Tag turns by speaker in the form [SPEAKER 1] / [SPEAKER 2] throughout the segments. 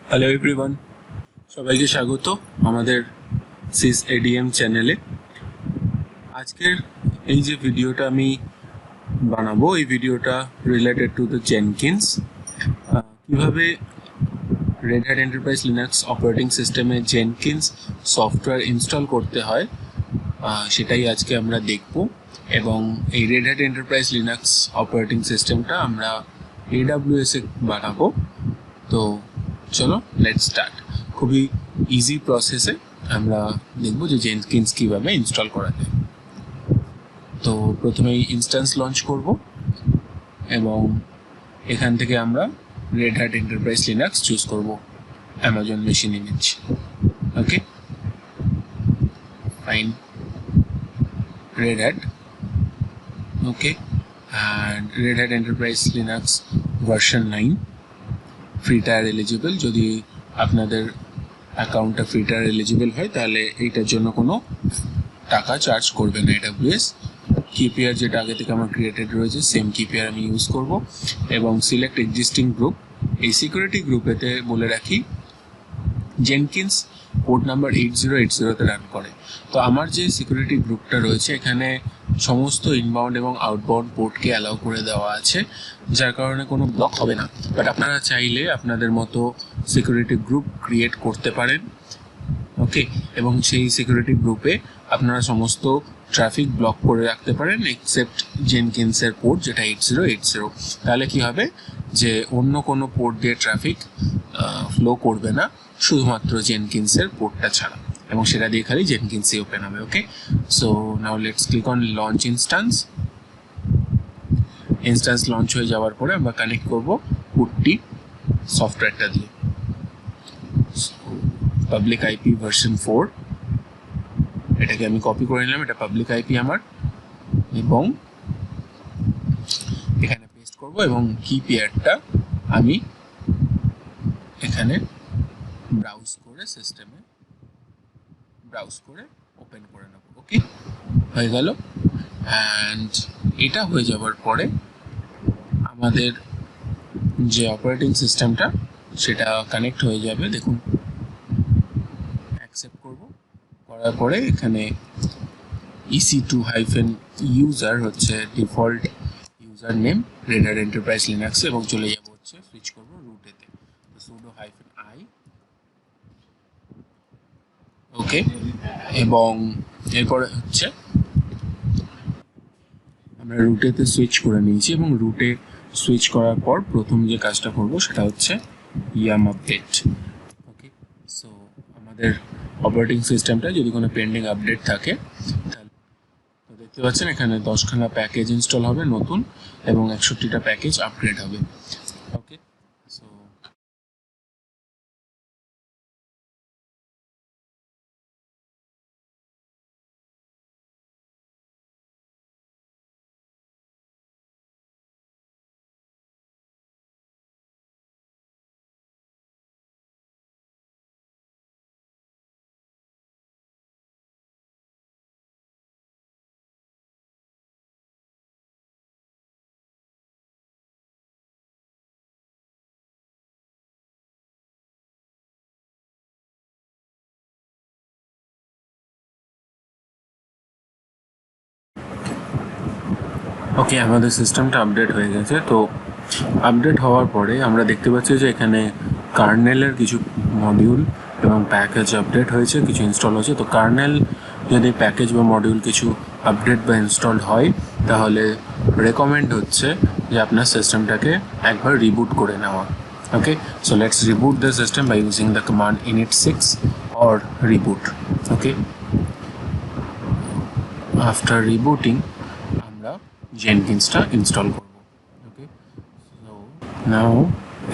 [SPEAKER 1] Hello everyone, সবাইকে স্বাগত আমাদের সিস এডিএম চ্যানেলে। আজকের এই যে ভিডিওটা আমি বানাবো, এই ভিডিওটা রিলেটেড টু দ্য জেনকিন্স। কিভাবে Red Hat Enterprise Linux operating সিস্টেমে জেনকিন্স সফটওয়্যার ইনস্টল করতে হয় সেটাই আজকে আমরা দেখব। এবং এই Red Hat Enterprise Linux operating সিস্টেমটা আমরা AWS এ বানাবো। তো চলো লেটস স্টার্ট। খুবই ইজি প্রসেসে আমরা দেখব যে জেনকিন্স কিভাবে ইনস্টল করা যায়। তো প্রথমেই ইনস্ট্যান্স লঞ্চ করব এবং এখান থেকে আমরা Red Hat Enterprise Linux choose করব Amazon machine image. Okay, fine, Red Hat. Okay, and Red Hat Enterprise Linux version 9 free tier eligible. যদি আপনাদের অ্যাকাউন্টটা ফ্রি টায়ার এলিজিবল হয় তাহলে এইটার জন্য কোনো টাকা চার্জ করবে না AWS। কিপিআর যেটা আগে থেকে আমার ক্রিয়েটেড রয়েছে সেম কিপিআর আমি ইউজ করব। এবং সিলেক্ট এক্সিস্টিং গ্রুপ, এই সিকিউরিটি গ্রুপেতে বলে রাখি জেনকিন্স পোর্ট নাম্বার 8080-তে রান করে। তো আমার যে সিকিউরিটি গ্রুপটা রয়েছে এখানে সমস্ত ইনবাউন্ড এবং আউটবাউন্ড পোর্টকে অ্যালাউ করে দেওয়া আছে, যার কারণে কোনো ব্লক হবে না। বাট আপনারা চাইলে আপনাদের মতো সিকিউরিটি গ্রুপ ক্রিয়েট করতে পারেন। ওকে, এবং সেই সিকিউরিটি গ্রুপে আপনারা সমস্ত ট্রাফিক ব্লক করে রাখতে পারেন এক্সেপ্ট জেনকিন্সের পোর্ট যেটা 8080। তাহলে কি হবে যে অন্য কোনো পোর্ট দিয়ে ট্রাফিক ফ্লো করবে না, শুধুমাত্র জেনকিন্সের পোর্টটা ছাড়া, এবং সেটা দিয়ে খালি জেনকিন্সই ওপেন হবে। Okay, so now let's click on launch instance. Instance launch হয়ে যাওয়ার পরে আমরা কানেক্ট করব পুটটি সফটওয়্যারটা দিয়ে। পাবলিক আইপি ভার্সন 4, এটাকে আমি কপি করে নিলাম, এটা পাবলিক আইপি আমার, এবং এখানে পেস্ট করব এবং কিপিআরটা আমি এখানে ব্রাউজ করে সিস্টেমে ব্রাউজ করে ওপেন করে নেব। ওকে, হয়ে গেল। অ্যান্ড এটা হয়ে যাওয়ার পরে আমাদের যে অপারেটিং সিস্টেমটা সেটা কানেক্ট হয়ে যাবে। দেখুন, অ্যাকসেপ্ট করব, করার পরে এখানে EC2-user হচ্ছে default user name Red Hat Enterprise Linux, এবং চলে যাব হচ্ছে সুইচ করব রুটেতে, sudo -i। ওকে, এবং এরপরে হচ্ছে আমরা রুটেতে সুইচ করে নিয়েছি, এবং রুটে সুইচ করার পর প্রথম যে কাজটা করব সেটা হচ্ছে ইয়াম আপডেট। ওকে, সো আমাদের অপারেটিং সিস্টেমটা যদি কোনো পেন্ডিং আপডেট থাকে তাহলে দেখতে পাচ্ছেন এখানে 10খানা প্যাকেজ ইনস্টল হবে নতুন, এবং 61টা প্যাকেজ আপগ্রেড হবে। ওকে, সো ওকে, আমাদের সিস্টেমটা আপডেট হয়ে গেছে। তো আপডেট হওয়ার পরে আমরা দেখতে পাচ্ছি যে এখানে কার্নেলের কিছু মডিউল এবং প্যাকেজ আপডেট হয়েছে, কিছু ইনস্টল হয়েছে। তো কার্নেল যদি প্যাকেজ বা মডিউল কিছু আপডেট বা ইনস্টল হয় তাহলে রেকমেন্ড হচ্ছে যে আপনার সিস্টেমটাকে একবার রিবুট করে নেওয়া। Okay, so let's reboot the system by using the command init6 or reboot. Okay, after rebooting আমরা জেনকিন্সটা ইনস্টল করব। Okay, so now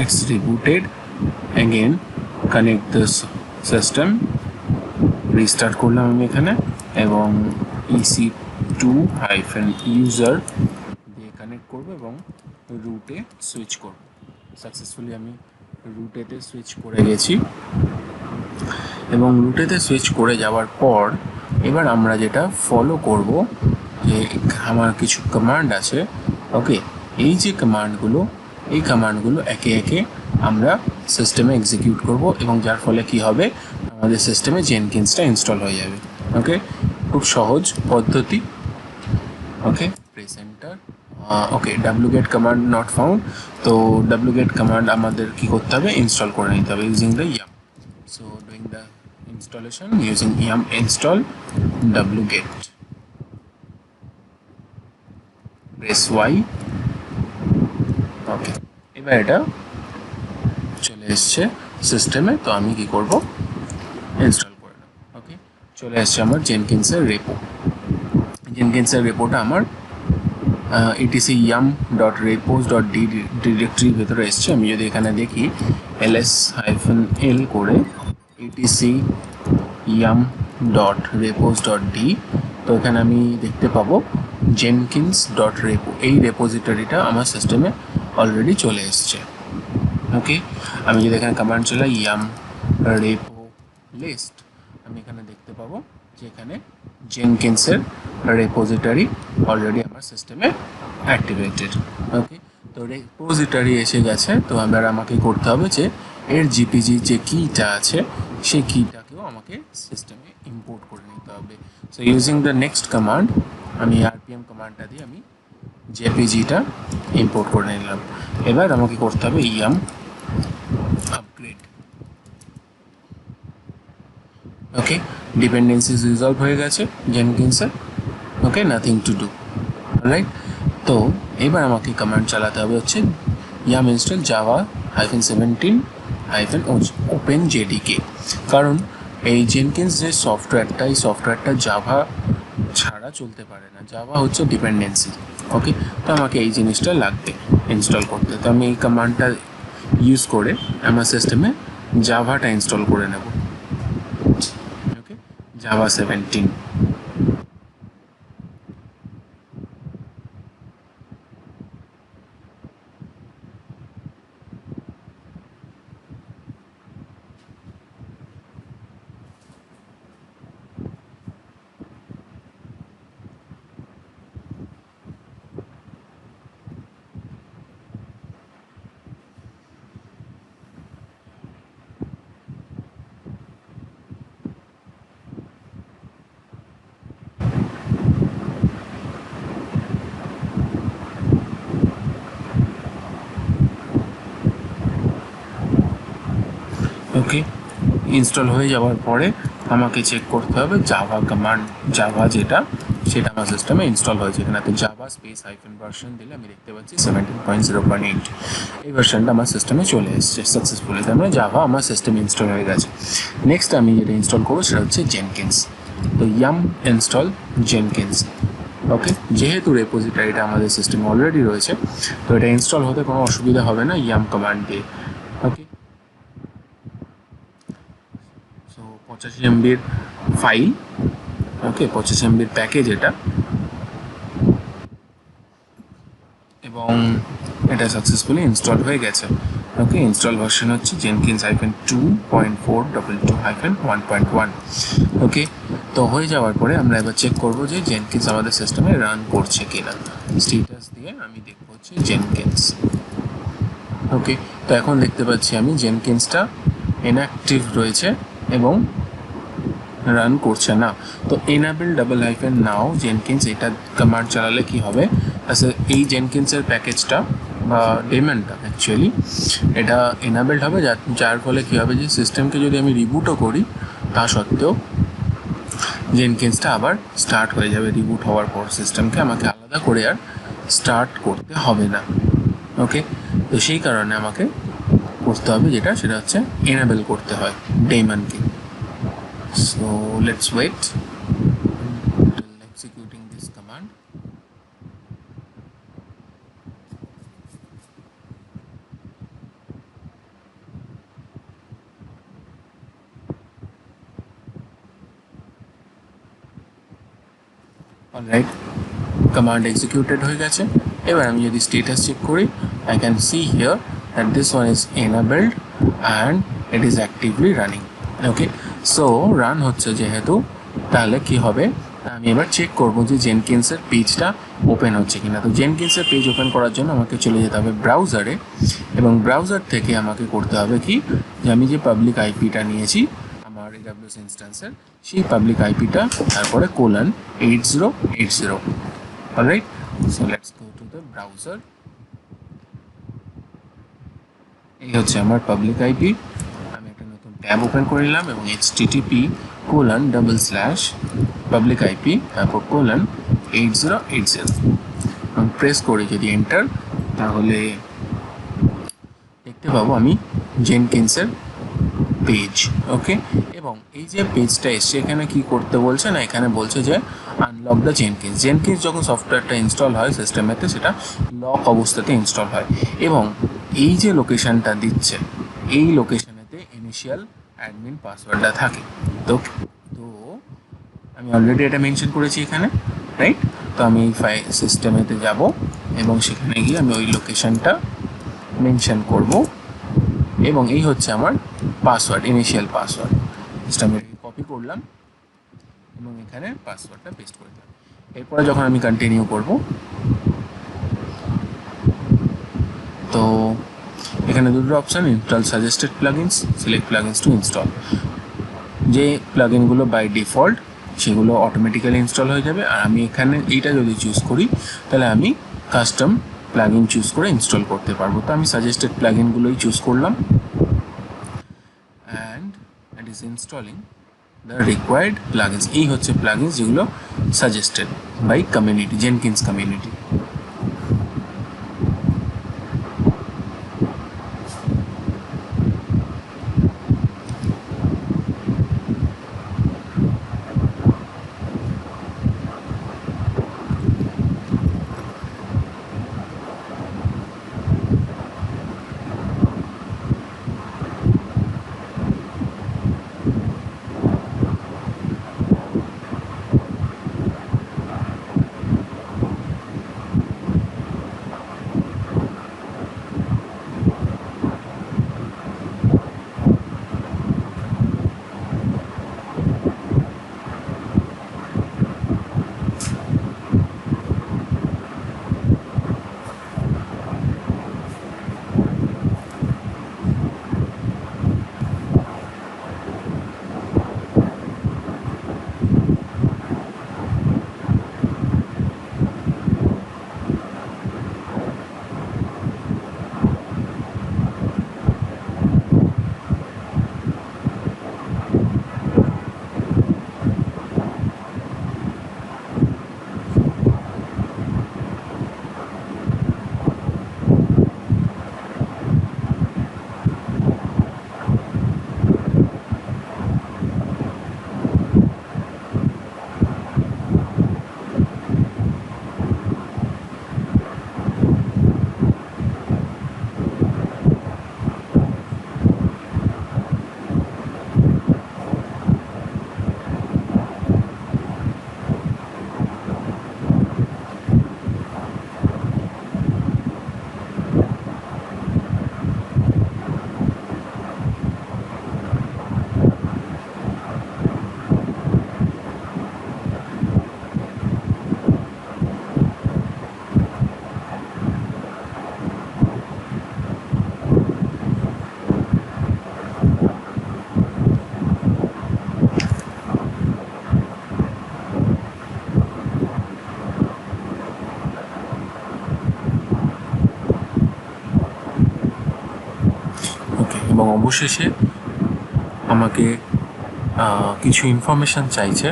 [SPEAKER 1] it's rebooted. Again connect this system, restart করলাম আমি এখানে, এবং EC2-user দিয়ে কানেক্ট করব এবং রুটে সুইচ করব। সাকসেসফুলি আমি রুটেতে সুইচ করে গেছি, এবং রুটেতে সুইচ করে যাওয়ার পর এবার আমরা যেটা ফলো করব যে আমার কিছু কমান্ড আছে। ওকে, এই যে কমান্ডগুলো, এই কমান্ডগুলো একে একে আমরা সিস্টেমে এক্সিকিউট করব এবং যার ফলে কি হবে আমাদের সিস্টেমে জেনকিন্সটা ইনস্টল হয়ে যাবে ওকে খুব সহজ পদ্ধতি ওকে press enter okay wget command not found তো wget কমান্ড আমাদের কি করতে হবে ইনস্টল করে নিতে হবে using the yum so doing the installation using yum install wget press y ওকে এবার এটা চলে এসেছে সিস্টেমে তো আমি কি করব ইনস্টল করে নেব ওকে চলে আসছে আমার জেনকিন্সের রেপোটা আমার etc yum.repos.d ডিরেক্টরির ভেতরে এসছে আমি যদি এখানে দেখি ls-l করে etc yum.repos.d তো এখানে আমি দেখতে পাবো jenkins.repo এই রেপোজিটরিটা আমার সিস্টেমে অলরেডি চলে এসছে ওকে আমি যদি এখানে কমান্ড চালাই yum repo list আমি এখানে দেখতে পাবো যে এখানে জেনকিন্সের রেপোজিটরি অলরেডি আমার সিস্টেমে অ্যাক্টিভেটেড ওকে তো রেপোজিটরি এসে গেছে তো আমাকে করতে হবে যে এর জিপিজি যে কিটা আছে সেই কিটাকেও আমাকে সিস্টেমে ইম্পোর্ট করে নিতে হবে so using the next command আমি rpm কমান্ডটা দিয়ে আমি জেপিজিটা ইম্পোর্ট করে নিলাম এবার আমাকে করতে হবে yum upgrade okay dependencies resolve হয়ে গেছে জেনকিন্সে okay nothing to do right তো এবার আমাকে কমান্ড চালাতে হবে হচ্ছে yum install java-17-openjdk কারণ এই জেনকিন্স যে সফটওয়্যারটা এই সফটওয়্যারটা জাভা ছাড়া চলতে পারে না জাভা হচ্ছে ডিপেন্ডেন্সি ওকে তো আমাকে এই জিনিসটা লাগবে ইনস্টল করতে তো আমি এই কমান্ডটা ইউজ করে আমার সিস্টেমে জাভাটা ইনস্টল করে নেব ওকে জাভা 17 ওকে ইনস্টল হয়ে যাওয়ার পরে আমাকে চেক করতে হবে জাভা কমান্ড জাভা যেটা সেটা আমার সিস্টেমে ইনস্টল হয়েছে এখানে তো জাভা স্পেস হাইফেন ভার্সন দিলে আমি দেখতে পাচ্ছি 17.0.8 এই ভার্সনটা আমার সিস্টেমে চলে এসেছে সাকসেসফুলি তার মানে জাভা আমার সিস্টেমে ইনস্টল হয়ে গেছে নেক্সট আমি যেটা ইনস্টল করবো সেটা হচ্ছে জেনকিন্স তো yum ইনস্টল জেনকিন্স ওকে যেহেতু রেপোজিটরিটা আমাদের সিস্টেমে অলরেডি রয়েছে তো এটা ইনস্টল হতে কোনো অসুবিধা হবে না yum কমান্ড দিয়ে ওকে 85 MBর ফাইল ওকে 85 MBর প্যাকেজ এটা এবং এটা সাকসেসফুলি ইনস্টল হয়ে গেছে ওকে ইনস্টল ভার্সন হচ্ছে jenkins-2.422-1.1 ওকে তো হয়ে যাওয়ার পরে আমরা এবার চেক করব যে জেনকিন্স আমাদের সিস্টেমে রান করছে কিনা স্ট্যাটাস দিয়ে আমি দেখব হচ্ছে জেনকিন্স ওকে তো এখন দেখতে পাচ্ছি আমি জেনকিন্সটা ইনঅ্যাক্টিভ রয়েছে এবং রান করছে না তো enable _now jenkins এটা কমান্ড চালালে কি হবে আসলে এই জেনকিন্সের প্যাকেজটা বা ডেমনটা অ্যাকচুয়ালি এটা এনাবেলড হবে যার ফলে কি হবে যে সিস্টেমকে যদি আমি রিবুটও করি তা সত্ত্বেও জেনকিন্সটা আবার স্টার্ট হয়ে যাবে রিবুট হওয়ার পর সিস্টেমকে আমাকে আলাদা করে আর স্টার্ট করতে হবে না ওকে তো সেই কারণে আমাকে করতে হবে যেটা সেটা হচ্ছে enable করতে হয় ডেমনকে so let's wait until executing this command alright command executed হয়ে গেছে এবার আমি যদি স্ট্যাটাস চেক করি I can see here that this one is enabled and it is actively running okay so run হচ্ছে যেহেতু তাহলে কি হবে আমি এবার চেক করব যে জেনকিন্সের পেজটা ওপেন হচ্ছে কিনা। তো জেনকিন্সের পেজ ওপেন করার জন্য আমাকে চলে যেতে হবে ব্রাউজারে, এবং ব্রাউজার থেকে আমাকে করতে হবে কি, যে আমি যে পাবলিক আইপিটা নিয়েছি আমার AWS ইনস্ট্যান্সের, সেই পাবলিক আইপিটা, তারপরে colon 8080। Alright, so let's go to the browser. এই হচ্ছে আমার পাবলিক আইপি। আমি একটা নতুন ট্যাব ওপেন করে নিলাম এবং http://public IP তারপর :8080 এবং প্রেস করে যদি এন্টার, তাহলে দেখতে পাবো আমি জেনকিন্সের পেজ। ওকে, এবং এই যে পেজটা এসছে এখানে কি করতে বলছে না, এখানে বলছে যে আনলক দ্য জেনকিন্স। জেনকিন্স যখন সফটওয়্যারটা ইনস্টল হয় সিস্টেমেতে, সেটা লক অবস্থাতে ইনস্টল হয়, এবং এই যে লোকেশনটা দিচ্ছে, এই লোকেশনেতে ইনিশিয়াল অ্যাডমিন পাসওয়ার্ডটা থাকে। তো তো আমি অলরেডি এটা মেনশন করেছি এখানে, রাইট? তো আমি এই সিস্টেমেতে যাব এবং সেখানে গিয়ে আমি ওই লোকেশনটা মেনশন করব, এবং এই হচ্ছে আমার পাসওয়ার্ড, ইনিশিয়াল পাসওয়ার্ড। সিস্টেমে কপি করলাম এবং এখানে পাসওয়ার্ডটা পেস্ট করে দিলাম। এরপরে যখন আমি কন্টিনিউ করব, তো এখানে দুটো option, install suggested plugins, select plugins two install. যে প্লাগইনগুলো বাই ডিফল্ট সেগুলো অটোমেটিক্যালি ইনস্টল হয়ে যাবে, আর আমি এখানে এইটা যদি চুজ করি তাহলে আমি কাস্টম প্লাগইন চুজ করে ইনস্টল করতে পারবো। তো আমি সাজেস্টেড প্লাগইনগুলোই চুজ করলাম, and it is installing the required plugins. এই হচ্ছে প্লাগইনস যেগুলো suggested by community, Jenkins community. এবং অবশেষে আমাকে কিছু ইনফরমেশান চাইছে,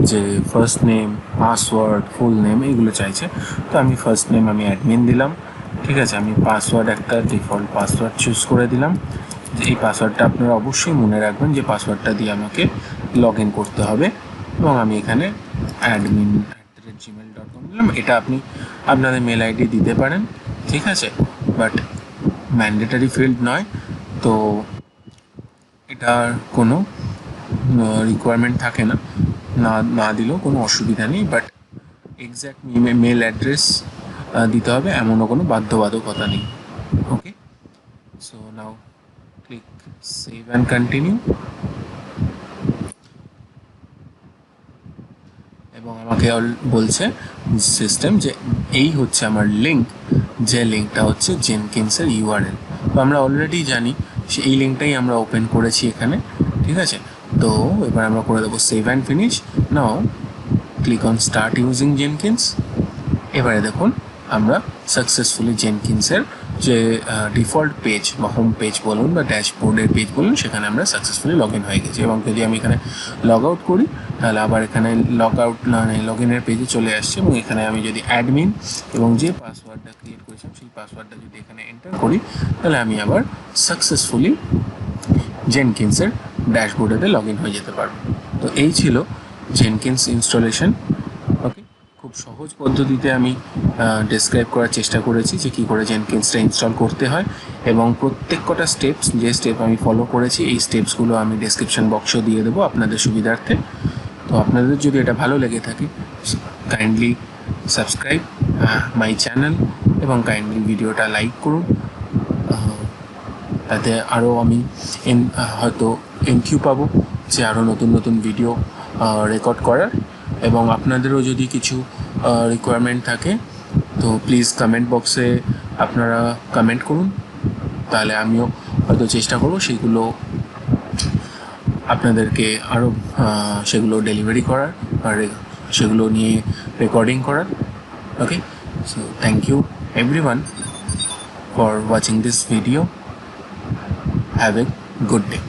[SPEAKER 1] যে first name, password, full name, এইগুলো চাইছে। তো আমি ফার্স্ট নেম আমি অ্যাডমিন দিলাম, ঠিক আছে। আমি পাসওয়ার্ড একটা ডিফল্ট পাসওয়ার্ড চুজ করে দিলাম। এই পাসওয়ার্ডটা আপনারা অবশ্যই মনে রাখবেন, যে পাসওয়ার্ডটা দিয়ে আমাকে লগ ইন করতে হবে, এবং আমি এখানে admin@gmail.com দিলাম। এটা আপনি আপনাদের মেল আইডি দিতে পারেন, ঠিক আছে, বাট ম্যান্ডেটারি ফিল্ড নয়। তো এটার কোনো রিকোয়ারমেন্ট থাকে না, না দিলেও কোনো অসুবিধা নেই, বাট এক্স্যাক্ট মেল অ্যাড্রেস দিতে হবে এমনও কোনো বাধ্যবাধকতা নেই। Okay, so now click save and continue. এবং আমাকে বলছে সিস্টেম যে এই হচ্ছে আমার লিঙ্ক, যে লিঙ্কটা হচ্ছে জেনকিন্সের ইউআরএল। তো আমরা অলরেডি জানি এই লিঙ্কটাই আমরা ওপেন করেছি এখানে, ঠিক আছে। তো এবার আমরা করে দেবো save and finish. Now click on start using Jenkins. এবারে দেখুন আমরা সাকসেসফুলি জেনকিন্সের যে ডিফল্ট পেজ বা হোম পেজ বলুন বা ড্যাশবোর্ডের পেজ বলুন, সেখানে আমরা সাকসেসফুলি লগ ইন হয়ে গেছি। এবং যদি আমি এখানে লগ আউট করি তাহলে আবার এখানে লগ ইনের পেজে চলে আসছে, এবং এখানে আমি যদি অ্যাডমিন এবং যে পাসওয়ার্ডটা ক্রিয়েট করেছিলাম সেই পাসওয়ার্ডটা যদি এখানে এন্টার করি তাহলে আমি আবার সাকসেসফুলি জেনকিন্সের ড্যাশবোর্ডেতে লগ ইন হয়ে যেতে পারবো। তো এই ছিল জেনকিন্স ইনস্টলেশন। ওকে, খুব সহজ পদ্ধতিতে আমি ডেসক্রাইব করার চেষ্টা করেছি যে কী করে জেনকিন্সটা ইনস্টল করতে হয়, এবং প্রত্যেক কটা স্টেপস যে স্টেপ আমি ফলো করেছি এই স্টেপসগুলো আমি ডেসক্রিপশন বক্সেও দিয়ে দেবো আপনাদের সুবিধার্থে। তো আপনাদের যদি এটা ভালো লেগে থাকে কাইন্ডলি সাবস্ক্রাইব মাই চ্যানেল এবং কাইন্ডলি ভিডিওটা লাইক করুন, তাতে আরও আমি হয়তো এনকিউ পাবো যে আরও নতুন নতুন ভিডিও রেকর্ড করার। এবং আপনাদেরও যদি কিছু রিকোয়ারমেন্ট থাকে তো প্লিজ কমেন্ট বক্সে আপনারা কমেন্ট করুন, তাহলে আমিও হয়তো চেষ্টা করব সেইগুলো আপনাদেরকে আরও সেগুলো ডেলিভারি করার আর সেগুলো নিয়ে রেকর্ডিং করার। Okay, so thank you everyone for watching this video. Have a good day.